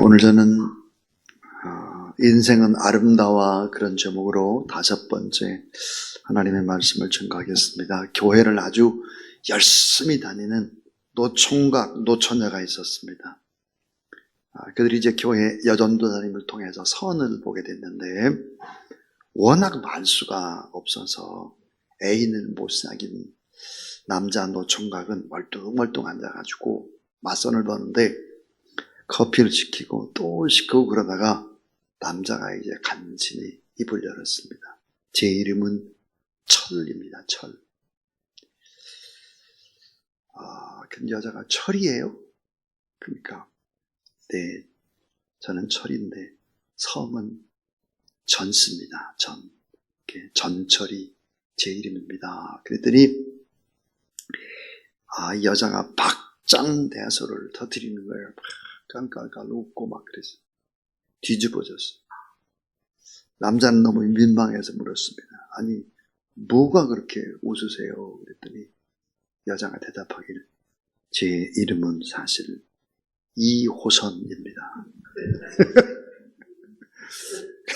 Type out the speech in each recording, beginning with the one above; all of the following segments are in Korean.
오늘 저는 인생은 아름다워 그런 제목으로 5번째 하나님의 말씀을 전가하겠습니다. 교회를 아주 열심히 다니는 노총각, 노처녀가 있었습니다. 그들이 이제 교회 여전도사님을 통해서 선을 보게 됐는데 워낙 말수가 없어서 애인을 못 사귄 남자 노총각은 멀뚱멀뚱 앉아가지고 맞선을 보는데 커피를 시키고 또 시키고 그러다가 남자가 이제 간신히 입을 열었습니다. 제 이름은 철입니다. 철. 근데 여자가 철이에요? 그러니까 네, 저는 철인데 섬은 전스입니다. 전철이 제 이름입니다. 그랬더니 이 여자가 박장대소를 터뜨리는 거예요. 깔깔깔 웃고 막 그랬어요. 뒤집어졌어요. 남자는 너무 민망해서 물었습니다. 아니 뭐가 그렇게 웃으세요? 그랬더니 여자가 대답하기를 제 이름은 사실 이호선입니다.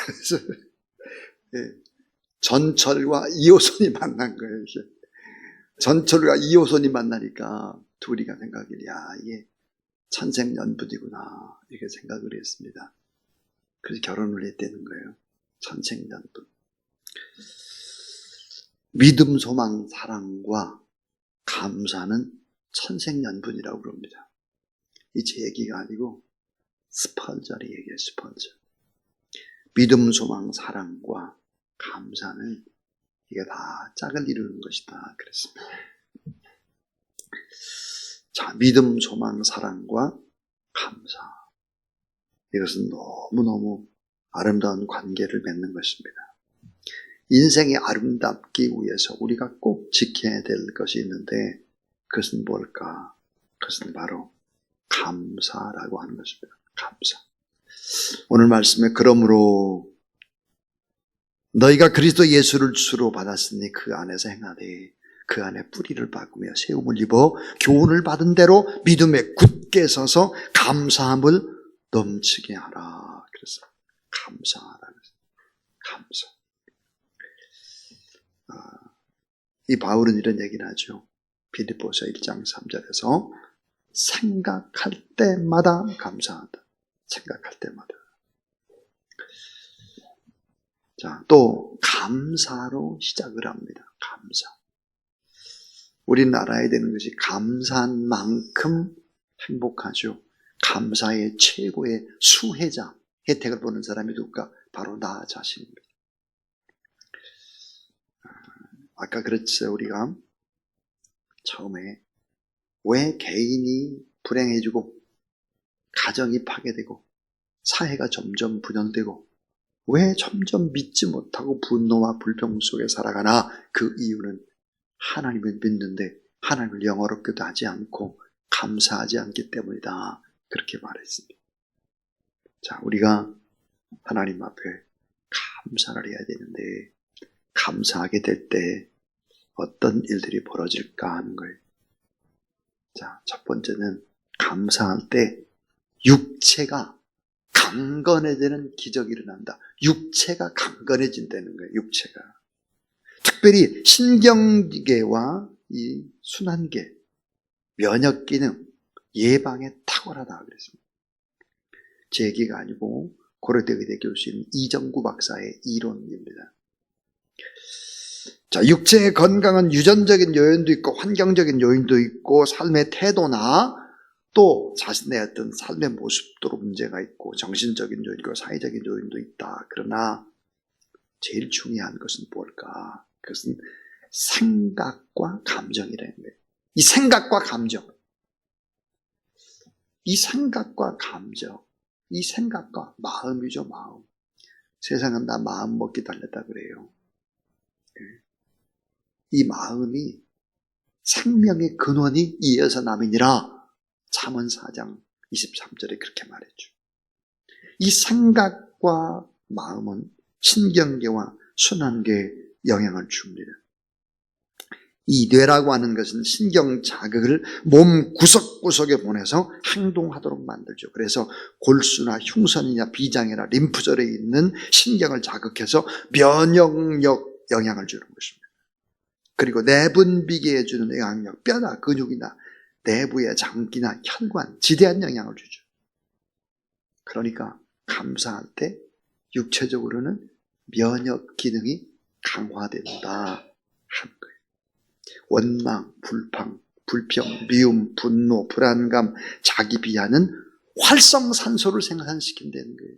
그래서 전철과 이호선이 만난 거예요. 전철과 이호선이 만나니까 둘이가 생각이 이게 천생연분이구나 이렇게 생각을 했습니다. 그래서 결혼을 했다는 거예요. 천생연분. 믿음, 소망, 사랑과 감사는 천생연분이라고 그럽니다. 이 제 얘기가 아니고 스펄저의 얘기예요. 스펄저. 믿음, 소망, 사랑과 감사는 이게 다 짝을 이루는 것이다 그랬습니다. 자, 믿음, 소망, 사랑과 감사. 이것은 너무너무 아름다운 관계를 맺는 것입니다. 인생이 아름답기 위해서 우리가 꼭 지켜야 될 것이 있는데 그것은 뭘까? 그것은 바로 감사라고 하는 것입니다. 감사. 오늘 말씀에 그러므로 너희가 그리스도 예수를 주로 받았으니 그 안에서 행하되 그 안에 뿌리를 바꾸며 세움을 입어 교훈을 받은 대로 믿음에 굳게 서서 감사함을 넘치게 하라. 그래서 감사하라는 감사. 이 바울은 이런 얘기를 하죠. 빌립보서 1장 3절에서 생각할 때마다 감사하다. 생각할 때마다. 자, 또 감사로 시작을 합니다. 감사. 우리는 알아야 되는 것이 감사한 만큼 행복하죠. 감사의 최고의 수혜자, 혜택을 보는 사람이 누굴까? 바로 나 자신입니다. 아까 그랬어요. 우리가 처음에 왜 개인이 불행해지고 가정이 파괴되고 사회가 점점 분열되고 왜 점점 믿지 못하고 분노와 불평 속에 살아가나? 그 이유는 하나님을 믿는데 하나님을 영어롭게도 하지 않고 감사하지 않기 때문이다. 그렇게 말했습니다. 자, 우리가 하나님 앞에 감사를 해야 되는데 감사하게 될 때 어떤 일들이 벌어질까 하는 거예요. 자, 첫 번째는 감사할 때 육체가 강건해지는 기적이 일어난다. 육체가 강건해진다는 거예요. 육체가. 특별히 신경계와 이 순환계, 면역기능, 예방에 탁월하다 그랬습니다. 제 얘기가 아니고 고려대 의대 교수인 이정구 박사의 이론입니다. 자, 육체의 건강은 유전적인 요인도 있고 환경적인 요인도 있고 삶의 태도나 또 자신의 어떤 삶의 모습도로 문제가 있고 정신적인 요인과 사회적인 요인도 있다. 그러나 제일 중요한 것은 뭘까? 그것은 생각과 감정이라는 거예요. 이 생각과 감정, 이 생각과 감정, 이 생각과 마음이죠. 마음. 세상은 다 마음 먹기 달렸다 그래요. 이 마음이 생명의 근원이 이어서 남이니라. 잠언 4장 23절에 그렇게 말했죠. 이 생각과 마음은 신경계와 순환계에 영향을 줍니다. 이 뇌라고 하는 것은 신경 자극을 몸 구석구석에 보내서 행동하도록 만들죠. 그래서 골수나 흉선이나 비장이나 림프절에 있는 신경을 자극해서 면역력 영향을 주는 것입니다. 그리고 내분비계에 주는 영향력, 뼈나 근육이나 내부의 장기나 혈관, 지대한 영향을 주죠. 그러니까 감사할 때 육체적으로는 면역 기능이 강화된다 하는 거예요. 원망, 불평, 미움, 분노, 불안감, 자기 비하는 활성산소를 생산시킨다는 거예요.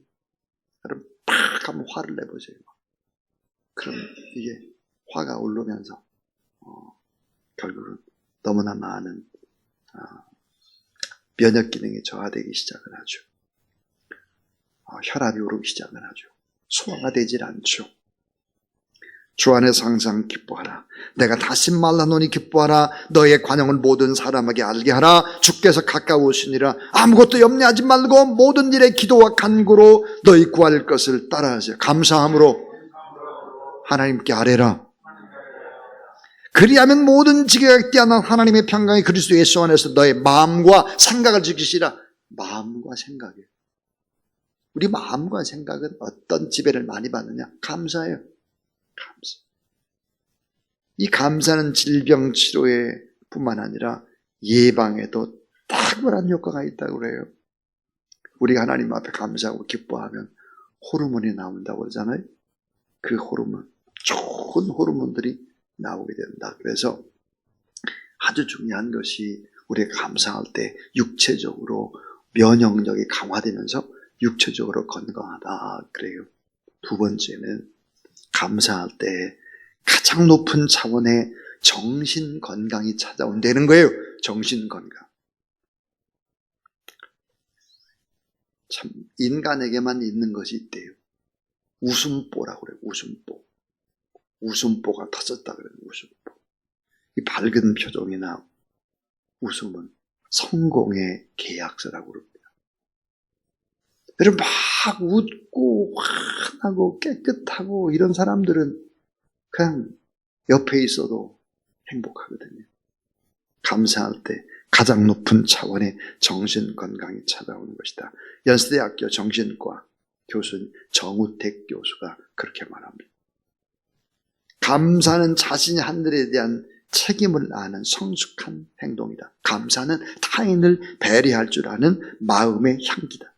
여러분 팍 하면 화를 내보세요. 그럼 이게 화가 오르면서 결국은 너무나 많은 면역 기능이 저하되기 시작을 하죠. 혈압이 오르기 시작을 하죠. 소화가 되질 않죠. 주 안에서 항상 기뻐하라. 내가 다시 말하노니 기뻐하라. 너의 관용을 모든 사람에게 알게 하라. 주께서 가까우시니라. 아무것도 염려하지 말고 모든 일에 기도와 간구로 너희 구할 것을 따라하세요. 감사함으로 하나님께 아뢰라. 그리하면 모든 지혜가 뛰어난 하나님의 평강이 그리스도 예수 안에서 너의 마음과 생각을 지키시라. 마음과 생각이에요. 우리 마음과 생각은 어떤 지배를 많이 받느냐? 감사예요. 감사. 이 감사는 질병 치료에 뿐만 아니라 예방에도 탁월한 효과가 있다고 그래요. 우리가 하나님 앞에 감사하고 기뻐하면 호르몬이 나온다고 그러잖아요. 그 호르몬, 좋은 호르몬들이 나오게 된다. 그래서 아주 중요한 것이 우리가 감사할 때 육체적으로 면역력이 강화되면서 육체적으로 건강하다 그래요. 두 번째는 감사할 때 가장 높은 차원의 정신 건강이 찾아온다는 거예요. 정신 건강. 참 인간에게만 있는 것이 있대요. 웃음보라고 그래요. 웃음보. 웃음보가 터졌다 그래요. 웃음보. 이 밝은 표정이나 웃음은 성공의 계약서라고 그럽니다. 여러분 막 웃고 환하고 깨끗하고 이런 사람들은 그냥 옆에 있어도 행복하거든요. 감사할 때 가장 높은 차원의 정신 건강이 찾아오는 것이다. 연세대학교 정신과 교수 정우택 교수가 그렇게 말합니다. 감사는 자신이 한 일에 대한 책임을 아는 성숙한 행동이다. 감사는 타인을 배려할 줄 아는 마음의 향기다.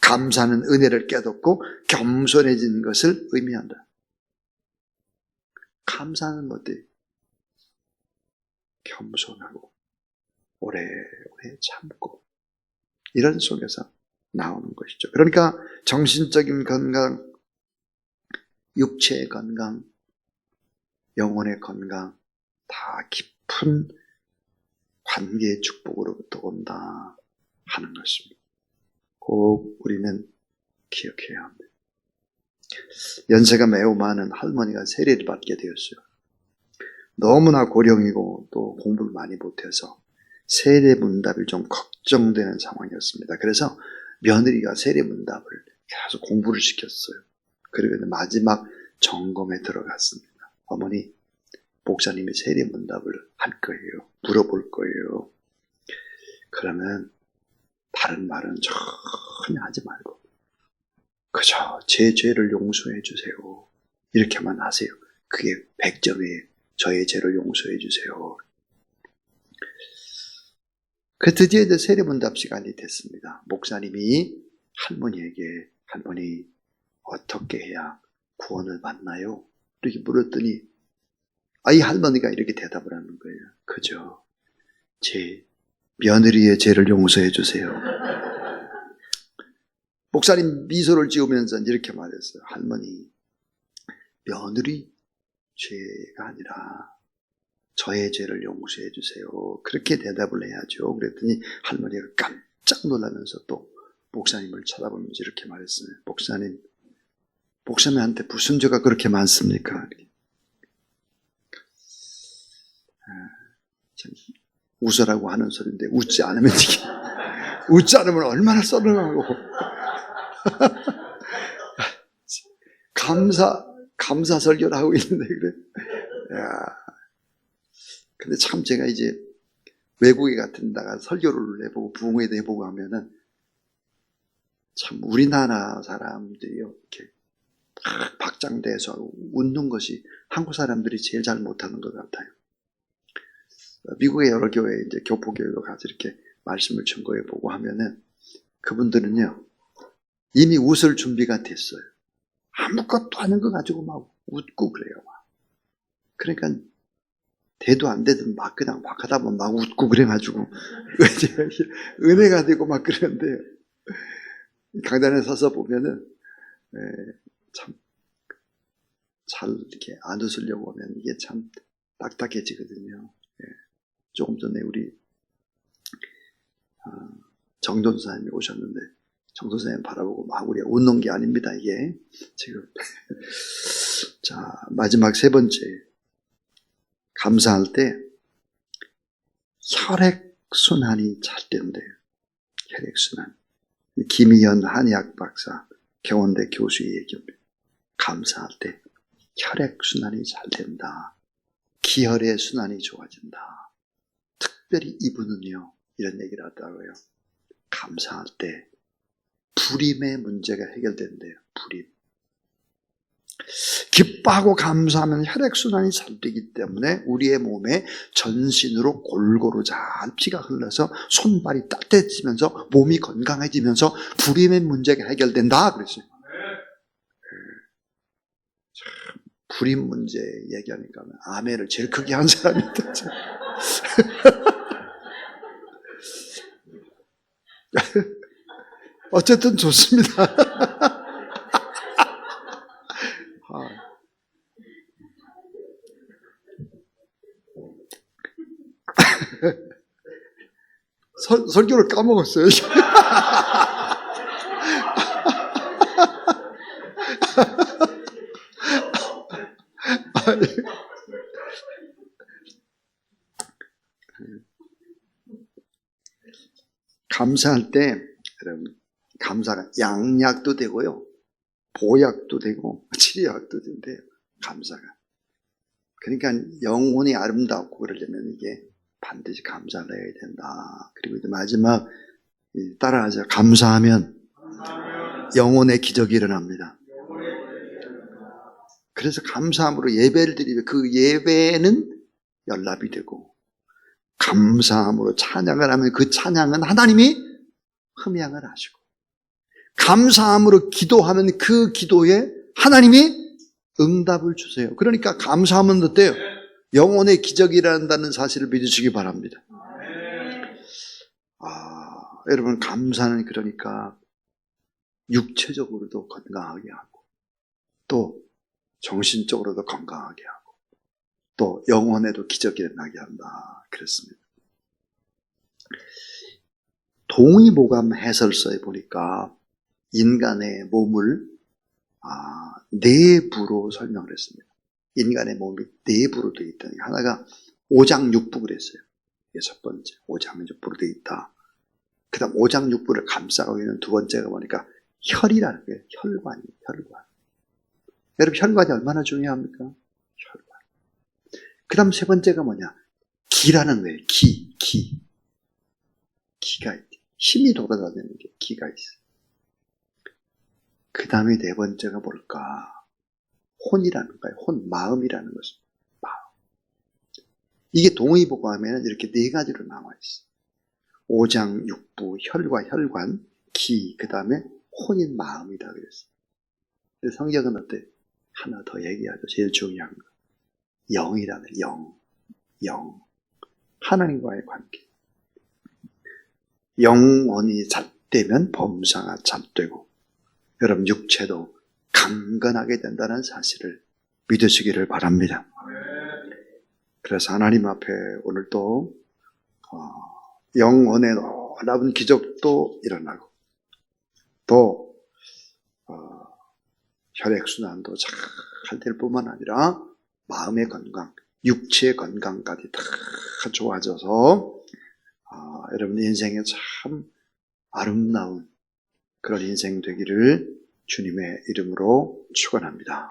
감사는 은혜를 깨닫고 겸손해진 것을 의미한다. 감사는 어때요? 겸손하고 오래오래 참고 이런 속에서 나오는 것이죠. 그러니까 정신적인 건강, 육체의 건강, 영혼의 건강 다 깊은 관계의 축복으로부터 온다 하는 것입니다. 꼭 우리는 기억해야 합니다. 연세가 매우 많은 할머니가 세례를 받게 되었어요. 너무나 고령이고 또 공부를 많이 못해서 세례 문답이 좀 걱정되는 상황이었습니다. 그래서 며느리가 세례 문답을 계속 공부를 시켰어요. 그리고 마지막 점검에 들어갔습니다. 어머니, 목사님이 세례 문답을 할 거예요. 물어볼 거예요. 그러면 다른 말은 전혀 하지 말고 그저 제 죄를 용서해 주세요. 이렇게만 하세요. 그게 100점이에요. 저의 죄를 용서해 주세요. 그 드디어 이제 세례문답 시간이 됐습니다. 목사님이 할머니에게 할머니 어떻게 해야 구원을 받나요? 이렇게 물었더니 이 할머니가 이렇게 대답을 하는 거예요. 그저 제 며느리의 죄를 용서해 주세요. 목사님 미소를 지으면서 이렇게 말했어요. 할머니, 며느리 죄가 아니라 저의 죄를 용서해 주세요. 그렇게 대답을 해야죠. 그랬더니 할머니가 깜짝 놀라면서 또 목사님을 쳐다보면서 이렇게 말했어요. 목사님한테 무슨 죄가 그렇게 많습니까? 웃으라고 하는 소리인데 웃지 않으면 얼마나 썰렁하고 감사 설교를 하고 있는데 그래. 야, 근데 참 제가 이제 외국에 같은 데다가 설교를 해보고 부흥회도 해보고 하면은 참 우리나라 사람들이 이렇게 박장대소 웃는 것이 한국 사람들이 제일 잘 못하는 것 같아요. 미국의 여러 교회 이제 교포교회로 가서 이렇게 말씀을 전거해보고 하면은 그분들은요 이미 웃을 준비가 됐어요. 아무것도 아닌 거 가지고 막 웃고 그래요. 그러니까 대도 안 되든 막 그냥 막 하다 보면 막 웃고 그래가지고 은혜가 되고 막 그러는데 강단에 서서 보면은 참 잘 이렇게 안 웃으려고 하면 이게 참 딱딱해지거든요. 조금 전에 우리 정돈사님이 오셨는데 정돈사님 바라보고 막 우리가 웃는 게 아닙니다. 이게 지금 자 마지막 세 번째 감사할 때 혈액순환이 잘 된대요. 혈액순환. 김희연 한의학 박사 경원대 교수의 얘기입니다. 감사할 때 혈액순환이 잘 된다. 기혈의 순환이 좋아진다. 특별히 이분은요 이런 얘기를 하더라고요. 감사할 때 불임의 문제가 해결된대요. 불임. 기뻐하고 감사하면 혈액순환이 잘 되기 때문에 우리의 몸에 전신으로 골고루 잘 피가 흘러서 손발이 따뜻해지면서 몸이 건강해지면서 불임의 문제가 해결된다 그랬어요. 참 불임 문제 얘기하니까 아멘을 제일 크게 한 사람이 있다. 어쨌든 좋습니다. 설교를 까먹었어요. 감사할 때 여러분 감사가 양약도 되고요 보약도 되고 치료약도 된대요. 감사가. 그러니까 영혼이 아름답고 그러려면 이게 반드시 감사를 해야 된다. 그리고 이제 마지막 따라하죠. 감사하면 영혼의 기적이 일어납니다. 그래서 감사함으로 예배를 드리면 그 예배는 연락이 되고 감사함으로 찬양을 하면 그 찬양은 하나님이 흠양을 하시고 감사함으로 기도하면 그 기도에 하나님이 응답을 주세요. 그러니까 감사하면 어때요? 영혼의 기적이 일어난다는 사실을 믿으시기 바랍니다. 여러분 감사는 그러니까 육체적으로도 건강하게 하고 또 정신적으로도 건강하게 하고 또 영혼에도 기적이 일어나게 한다. 그랬습니다. 동의보감 해설서에 보니까 인간의 몸을 내부로 설명을 했습니다. 인간의 몸이 내부로 되어 있다는 게 하나가 오장육부 그랬어요. 이게 첫 번째 오장육부로 되어 있다. 그 다음 오장육부를 감싸고 있는 두 번째가 보니까 혈이라는 거예요. 혈관이에요. 혈관. 여러분 혈관이 얼마나 중요합니까? 혈관. 그 다음 세 번째가 뭐냐? 기라는 거예요. 기가 있대. 힘이 돌아다니는 게 기가 있어요. 그 다음에 네 번째가 뭘까? 혼이라는 거예요. 혼, 마음이라는 것입니다. 마음. 이게 동의보감에는 이렇게 네 가지로 나와 있어요. 오장, 육부, 혈과 혈관, 기, 그 다음에 혼인 마음이다 그랬어요. 근데 성경은 어때? 하나 더 얘기하죠. 제일 중요한 거. 영이라는 영. 하나님과의 관계. 영혼이 잣되면 범사가 잣되고 여러분 육체도 강건하게 된다는 사실을 믿으시기를 바랍니다. 그래서 하나님 앞에 오늘도 영혼의 놀라운 기적도 일어나고 또 혈액순환도 잘 될 뿐만 아니라 마음의 건강, 육체의 건강까지 다 좋아져서 여러분 인생에 참 아름다운 그런 인생 되기를 주님의 이름으로 축원합니다.